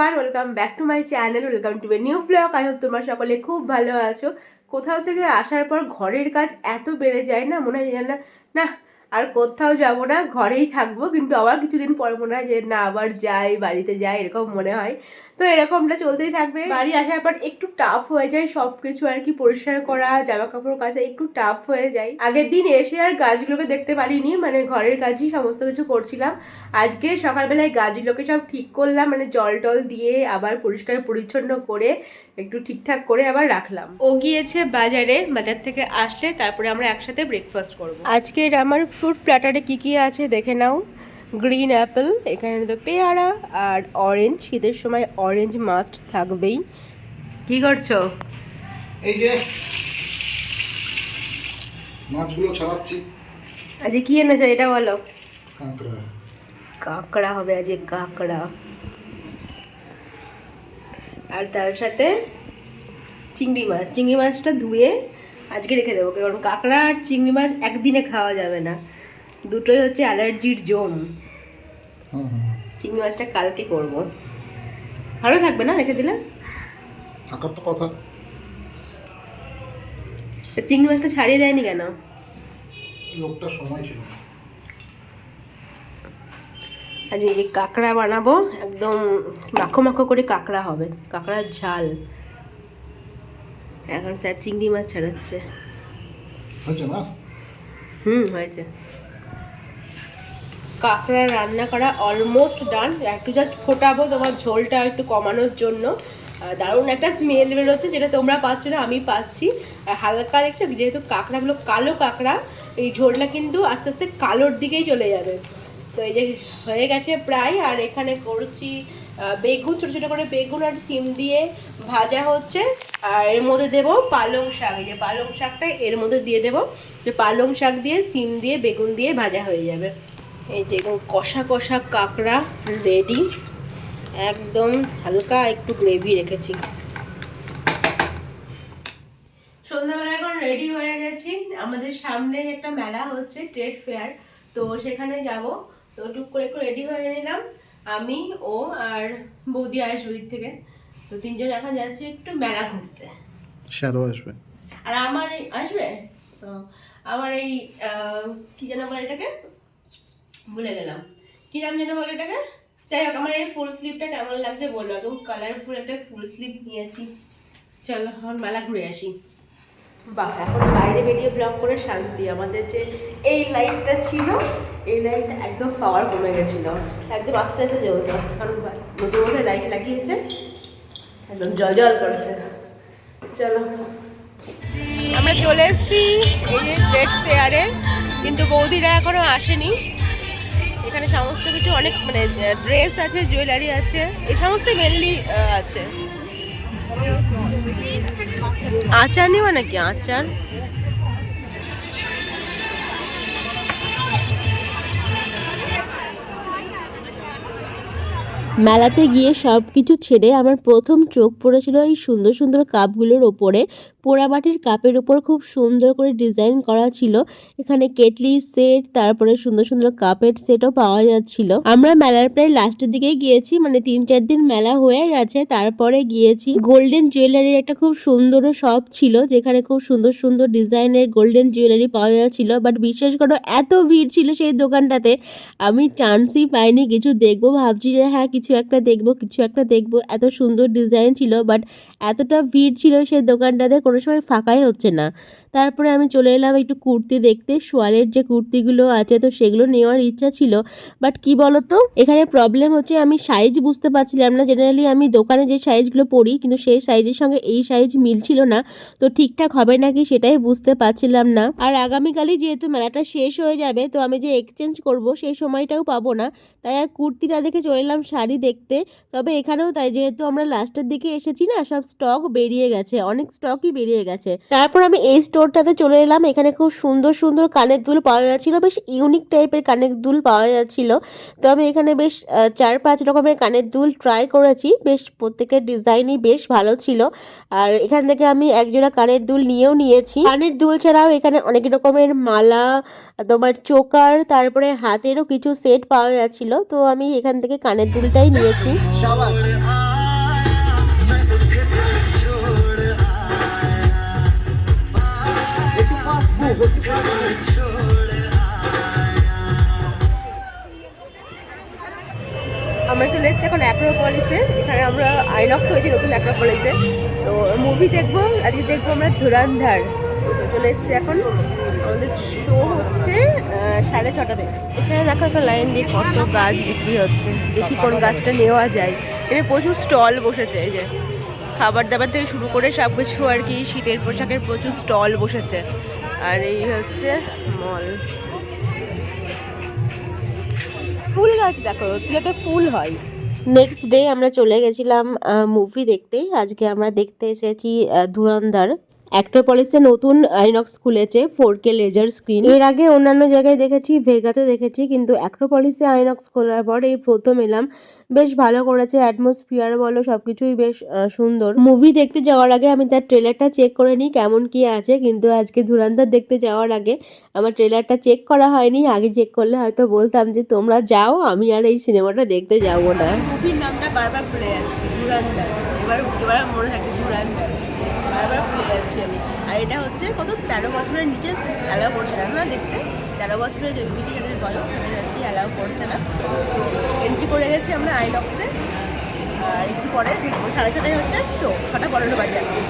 Everyone, welcome back to my channel, welcome to a new blog. I hope তোমরা সকলে খুব ভালো আছো। কোথাও থেকে আসার পর ঘরের কাজ এত বেড়ে যায় না, মনে হয় না না আর কোথাও যাব না, ঘরেই থাকবো। কিন্তু আবার কিছুদিন পর মনে হয় যে না আবার যাই, বাড়িতে যাই, এরকম মনে হয়। তো এরকমটা চলতেই থাকবে। বাড়ি আসার পর একটু টাফ হয়ে যায় সব কিছু আর কি, পরিষ্কার করা, জামা কাপড় কাচা একটু টাফ হয়ে যায়। আগের দিন এসে আর গাছগুলোকে দেখতে পারিনি, মানে ঘরের কাজই সমস্ত কিছু করছিলাম। আজকে সকালবেলায় গাছগুলোকে সব ঠিক করলাম, মানে জল টল দিয়ে আবার পরিষ্কার পরিচ্ছন্ন করে একটু ঠিকঠাক করে আবার রাখলাম। ও গিয়েছে বাজারে, বাজার থেকে আসলে তারপরে আমরা একসাথে ব্রেকফাস্ট করব। আজকের আমার ফ্রুট প্ল্যাটারে কি কি আছে দেখে নাও। গ্রিন অ্যাপেল, এখানে তো পেয়ারা আর অরেঞ্জ। শীতের সময় অরেঞ্জ মাস্ট থাকবেই। কি করছো? এই যে মাছগুলো ছাড়াচ্ছি। আজকে কি এনেছো এটা বলো। কাঁকড়া। কাঁকড়া হবে আজকে, কাঁকড়া। আর তার সাথে চিংড়ি মাছ। চিংড়ি মাছটা ধুয়ে আজকে রেখে দেবো, কারণ কাঁকড়া আর চিংড়ি মাছ একদিনে খাওয়া যাবে না, দুটোই হচ্ছে অ্যালার্জির জোম। চিংড়ি মাছটা কালকে করব, ভালো থাকবে না রেখে দিলে? থাকার তো কথা। চিংড়ি মাছটা ছাড়িয়ে দেয়নি কেন? লোকটা সময় ছিল। আজ এই যে কাঁকড়া বানাবো, একদম মাখো মাখো করে কাঁকড়া হবে, কাঁকড়ার ঝাল। এখন স্যার চিংড়ি মাছ ছাড়াচ্ছে। হয়েছে না? হয়েছে। কাঁকড়া রান্না করা অলমোস্ট ডান, একটু জাস্ট ফোটাবো তোমার ঝোলটা একটু কমানোর জন্য। দারুণ একটা স্মেল বেরোচ্ছে, যেটা তোমরা পাচ্ছ না, আমি পাচ্ছি। আর হালকা দেখছো, যেহেতু কাঁকড়াগুলো কালো কাঁকড়া, এই ঝোলটা কিন্তু আস্তে আস্তে কালোর দিকেই চলে যাবে। তো এই যে হয়ে গেছে প্রায়। আর এখানে করছি বেগুন, ছোটো ছোটো করে বেগুন আর সিম দিয়ে ভাজা হচ্ছে। আর এর মধ্যে দেবো পালং শাক। এই যে পালং শাকটা এর মধ্যে দিয়ে দেবো, যে পালং শাক দিয়ে সিম দিয়ে বেগুন দিয়ে ভাজা হয়ে যাবে। এই যে কষা কষা কাঁকড়া রেডি, একদম হালকা একটু গ্রেভি রেখেছি। সন্ধ্যাবেলা এখন রেডি হয়ে গেছি। আমাদের সামনে একটা মেলা হচ্ছে, ট্রেড ফেয়ার, তো সেখানে যাব। তো টুক করে একটু রেডি হয়ে নিলাম, আমি, ও আর বৌদি আসবে দিক থেকে। তো তিনজন এখন যাচ্ছি একটু মেলা ঘুরতে। শ্যারো আসবে। আর আমার এই আসবে তো, আমার এই কি যেন বলে এটাকে, ভুলে গেলাম, কি নাম যেন বলে এটাকে। যাই হোক, আমার এই ফুল স্লিভটা কেমন লাগছে বললো, একদম কালারফুল একটা ফুল স্লিভ নিয়েছি। চলো এখন মেলা ঘুরে আসি। বাহ, এখন বাইরে বেরিয়ে ব্লগ করে শান্তি। আমাদের যে এই লাইটটা ছিল, এই লাইটটা একদম পাওয়ার কমে গেছিলো, একদম আস্তে আস্তে জ্বলতো। কারণ নতুন করে লাইট লাগিয়েছে, একদম জল জল করছে। চলো আমরা চলে এসেছি এই যে ট্রেড ফেয়ারে, কিন্তু বৌদিরা এখনো আসেনি। এখানে সমস্ত কিছু অনেক, মানে ড্রেস আছে, জুয়েলারি আছে, এই সমস্ত মেনলি আছে। আচার নিবা নাকি? আচার মেলাতে গিয়ে সব কিছু ছেড়ে আমার প্রথম চোখ পড়েছিল এই সুন্দর সুন্দর কাপগুলোর ওপরে। পোড়ামাটির কাপের উপর খুব সুন্দর করে ডিজাইন করা ছিল। এখানে কেটলি সেট, তারপরে সুন্দর সুন্দর কাপের সেটও পাওয়া যাচ্ছিল। আমরা মেলার প্রায় লাস্টের দিকেই গিয়েছি, মানে 3-4 দিন মেলা হয়ে গেছে, তারপরে গিয়েছি। গোল্ডেন জুয়েলারির একটা খুব সুন্দর শপ ছিল, যেখানে খুব সুন্দর সুন্দর ডিজাইনের গোল্ডেন জুয়েলারি পাওয়া যাচ্ছিল। বাট বিশ্বাস করো, এত ভিড় ছিল সেই দোকানটাতে, আমি চান্সই পাইনি কিছু দেখবো। ভাবছি যে হ্যাঁ কিছু একটা দেখবো, কিছু একটা দেখবো, এত সুন্দর ডিজাইন ছিল, বাট এতটা ভিড় ছিল সেই দোকানটাতে, কোনো সময় ফাঁকাই হচ্ছে না। তারপরে আমি চলে এলাম একটু কুর্তি দেখতে। সোয়ালের যে কুর্তিগুলো আছে, তো সেগুলো নেওয়ার ইচ্ছা ছিল। বাট কি বলতো, এখানে প্রবলেম হচ্ছে আমি সাইজ বুঝতে পারছিলাম না। জেনারেলি আমি দোকানে যে সাইজগুলো পরি, কিন্তু সেই সাইজের সঙ্গে এই সাইজ মিলছিল না। তো ঠিকঠাক হবে নাকি সেটাই বুঝতে পারছিলাম না। আর আগামীকালই যেহেতু মেলাটা শেষ হয়ে যাবে, তো আমি যে এক্সচেঞ্জ করব সেই সময়টাও পাবো না। তাই আর কুর্তি না দেখে চলে এলাম শাড়ি দেখতে। তবে এখানেও তাই, যেহেতু আমরা লাস্টের দিকে এসেছি না, সব স্টক বেরিয়ে গেছে, অনেক স্টকই বেরিয়ে গেছে। তারপর আমি এই স্টোরটাতে চলে এলাম। এখানে খুব সুন্দর সুন্দর কানের দুল পাওয়া যাচ্ছিল, বেশ ইউনিক টাইপের কানের দুল পাওয়া যাচ্ছিল। তো আমি এখানে বেশ 4-5 রকমের কানের দুল ট্রাই করেছি, বেশ প্রত্যেকের ডিজাইনই বেশ ভালো ছিল। আর এখান থেকে আমি একজোড়া কানের দুল নিয়েও নিয়েছি। কানের দুল ছাড়াও এখানে অনেক রকমের মালা, তোমার চোকার, তারপরে হাতেরও কিছু সেট পাওয়া যাচ্ছিল। তো আমি এখান থেকে কানের দুলটাই নিয়েছি। আমরা চলে এসেছি এখন অ্যাক্রোপলিসে। এখানে আমরা আইনক্স হয়েছি নতুন অ্যাক্রোপলিসে, তো মুভি দেখবো। আজকে দেখবো আমরা ধুরন্ধর। তো চলে এসেছি এখন, আমাদের শো হচ্ছে 6:30 থেকে। এখানে দেখো একটা লাইন দিয়ে কত গাছ বিক্রি হচ্ছে, দেখি কোন গাছটা নেওয়া যায়। এখানে প্রচুর স্টল বসেছে, এই যে খাবার দাবার থেকে শুরু করে সব কিছু আর কি, শীতের পোশাকের প্রচুর স্টল বসেছে। আর এই হচ্ছে মল। ফুল গাছ দেখো, যাতে ফুল হয়। নেক্সট ডে আমরা চলে গেছিলাম মুভি দেখতে। আজকে আমরা দেখতে এসেছি ধুরন্ধর। অ্যাক্রোপলিসে নতুন আইনক্স খুলেছে 4K লেজার স্ক্রিন। এর আগে অন্যান্য জায়গায় দেখেছি, ভেগাতে দেখেছি, কিন্তু অ্যাক্রোপলিসে আইনক্স খোলার পর এই প্রথম এলাম। বেশ ভালো করেছে, অ্যাটমসফিয়ার বলো সবকিছুই বেশ সুন্দর। মুভি দেখতে যাওয়ার আগে আমি তার ট্রেলারটা চেক করে নিই কেমন কি আছে, কিন্তু আজকে ধুরন্ধর দেখতে যাওয়ার আগে আমার ট্রেলারটা চেক করা হয়নি। আগে চেক করলে হয়তো বলতাম যে তোমরা যাও, আমি আর এই সিনেমাটা দেখতে যাবো না। মুভির নামটা বারবার ভুলে যাচ্ছি, ধুরন্ধর। এবার এবার মনে থাকে ধুরন্ধর, বারবার ভুলে যাচ্ছি আমি। আর এটা হচ্ছে কত 13 বছরের নিচে অ্যালাউ করছে না না দেখতে। 13 বছরের যে নিচে যাদের বয়স তাদের আর কি অ্যালাউ করছে না। এন্ট্রি করে গেছি আমরা আইনক্সে। আর একটু পরে 6:30 হচ্ছে শো, 6:15 বাজে এখন।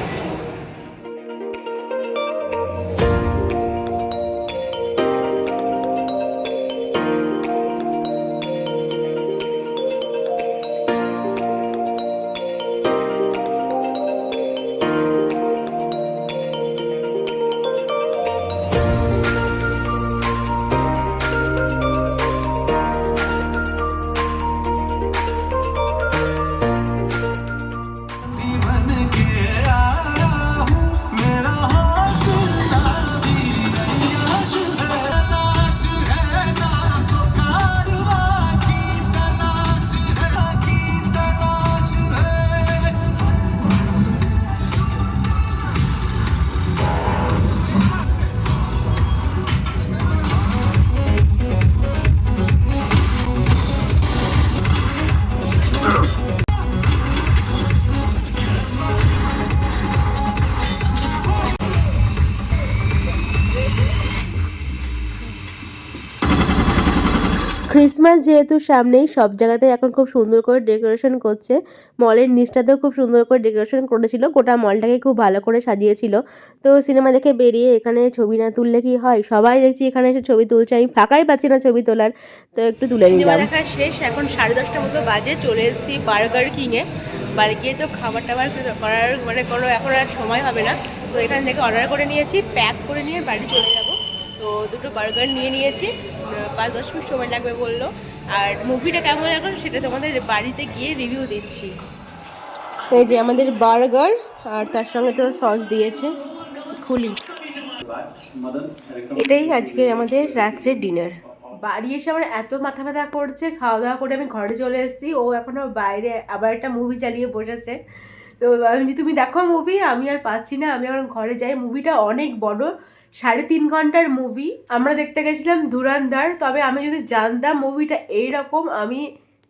ক্রিসমাস যেহেতু সামনেই, সব জায়গাতে এখন খুব সুন্দর করে ডেকোরেশন করছে। মলের নিচটাতেও খুব সুন্দর করে ডেকোরেশন করেছিল, গোটা মলটাকে খুব ভালো করে সাজিয়েছিল। তো সিনেমা দেখে বেরিয়ে এখানে ছবি না তুললে কি হয়, সবাই দেখছি এখানে এসে ছবি তুলছে, আমি ফাঁকাই পাচ্ছি না ছবি তোলার, তো একটু তুলে সিনেমা নিলাম। দেখা শেষ, এখন 10:30 মতো বাজে। চলে এসেছি বার্গার কিংয়ে। বাড়ি গিয়ে তো খাবার টাবার করার মানে কোনো এখন আর সময় হবে না, তো এখান থেকে অর্ডার করে নিয়েছি, প্যাক করে নিয়ে বাড়ি চলে যাব। তো দুটো বার্গার নিয়ে নিয়েছি, 5-10 মিনিট সময় লাগবে বললো। আর মুভিটা কেমন লাগলো সেটা তোমাদের বাড়িতে গিয়ে রিভিউ দিচ্ছি। তো এই যে আমাদের বার্গার, আর তার সঙ্গে তো সস দিয়েছে। খুলি, এটাই আজকে আমাদের রাত্রের ডিনার। বাড়ি এসে আমার এত মাথা ব্যথা করছে, খাওয়া দাওয়া করে আমি ঘরে চলে এসেছি, ও এখনও বাইরে আবার একটা মুভি চালিয়ে বসেছে। তো আমি যে তুমি দেখো মুভি, আমি আর পাচ্ছি না, আমি এখন ঘরে যাই। মুভিটা অনেক বড়, 3.5 ঘন্টার মুভি। আমরা দেখতে গেছিলাম ধুরন্ধর, তবে আমি যদি জানতাম মুভিটা এইরকম আমি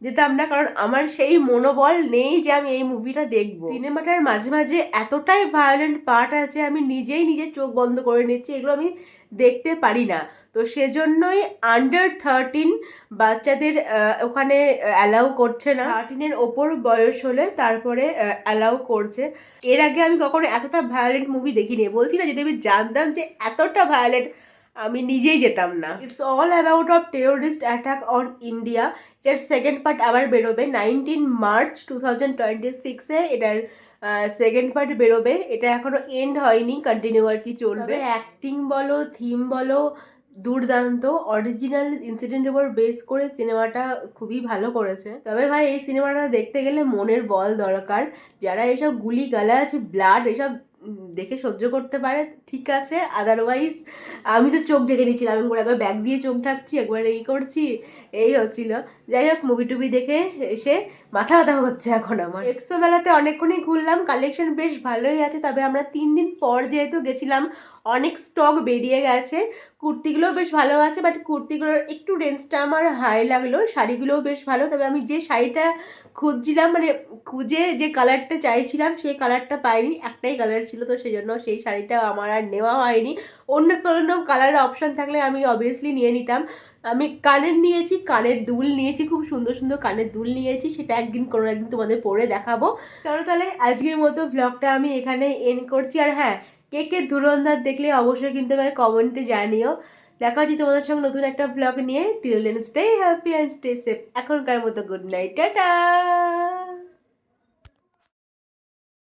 যেতাম না, কারণ আমার সেই মনোবল নেই যে আমি এই মুভিটা দেখব। সিনেমাটার মাঝে মাঝে এতটাই ভায়োলেন্ট পার্ট আছে, আমি নিজেই নিজের চোখ বন্ধ করে নিচ্ছি, এগুলো আমি দেখতে পারি না। তো সেজন্যই আন্ডার 13 বাচ্চাদের ওখানে অ্যালাউ করছে না। 13-এর ওপর বয়স হলে তারপরে অ্যালাউ করছে। এর আগে আমি কখনো এতটা ভায়োলেন্ট মুভি দেখিনি। বলছি না, যদি আমি জানতাম যে এতটা ভায়োলেন্ট, আমি নিজেই যেতাম না। It's all about of terrorist attack on India. এটার সেকেন্ড পার্ট আবার বেরোবে 19 মার্চ 2026-এ। এটার সেকেন্ড পার্ট বেরোবে। এটা এখনো এন্ড হয়নি, কন্টিনিউ আর কি চলবে। অ্যাক্টিং বলো, থিম বলো, দুর্দান্ত। অরিজিনাল ইনসিডেন্টের উপর বেস করে সিনেমাটা খুবই ভালো করেছে। তবে ভাই এই সিনেমাটা দেখতে গেলে মনের বল দরকার। যারা এসব গুলি গালাজ ব্লাড এসব দেখে সহ্য করতে পারে ঠিক আছে, আদারওয়াইজ আমি তো চোখ ঢেকে নিচ্ছিলাম, আমি একবার ব্যাগ দিয়ে চোখ ঢাকছি, একবার এই করছি, এই হচ্ছিল। যাই হোক, মুভি টুভি দেখে এসে মাথা ব্যথা হচ্ছে এখন আমার। এক্সপো মেলাতে অনেকক্ষণই ঘুরলাম, কালেকশন বেশ ভালোই আছে। তবে আমরা 3 দিন পর যেহেতু গেছিলাম, অনেক স্টক বেরিয়ে গেছে। কুর্তিগুলোও বেশ ভালো আছে, বাট কুর্তিগুলোর একটু রেঞ্জটা আমার হাই লাগলো। শাড়িগুলোও বেশ ভালো, তবে আমি যে শাড়িটা খুঁজছিলাম, মানে খুঁজে যে কালারটা চাইছিলাম সেই কালারটা পাইনি, একটাই কালার ছিল, তো সেই জন্য সেই শাড়িটা আমার আর নেওয়া হয়নি। অন্য কোনো কালারের অপশান থাকলে আমি অবভিয়াসলি নিয়ে নিতাম। আমি কানের নিয়েছি, কানের দুল নিয়েছি, খুব সুন্দর সুন্দর কানের দুল নিয়েছি, সেটা একদিন কোনো একদিন তোমাদের পরে দেখাবো। চলো তাহলে আজকের মতো ব্লগটা আমি এখানে এন্ড করছি। আর হ্যাঁ, কে কে ধুরন্ধর দেখলে অবশ্যই কিন্তু আমাকে কমেন্টে জানিও। দেখা হচ্ছে তোমাদের সঙ্গে নতুন একটা ব্লগ নিয়ে। Till then stay happy and stay safe. এখনকার মতো গুড নাইট, টাটা।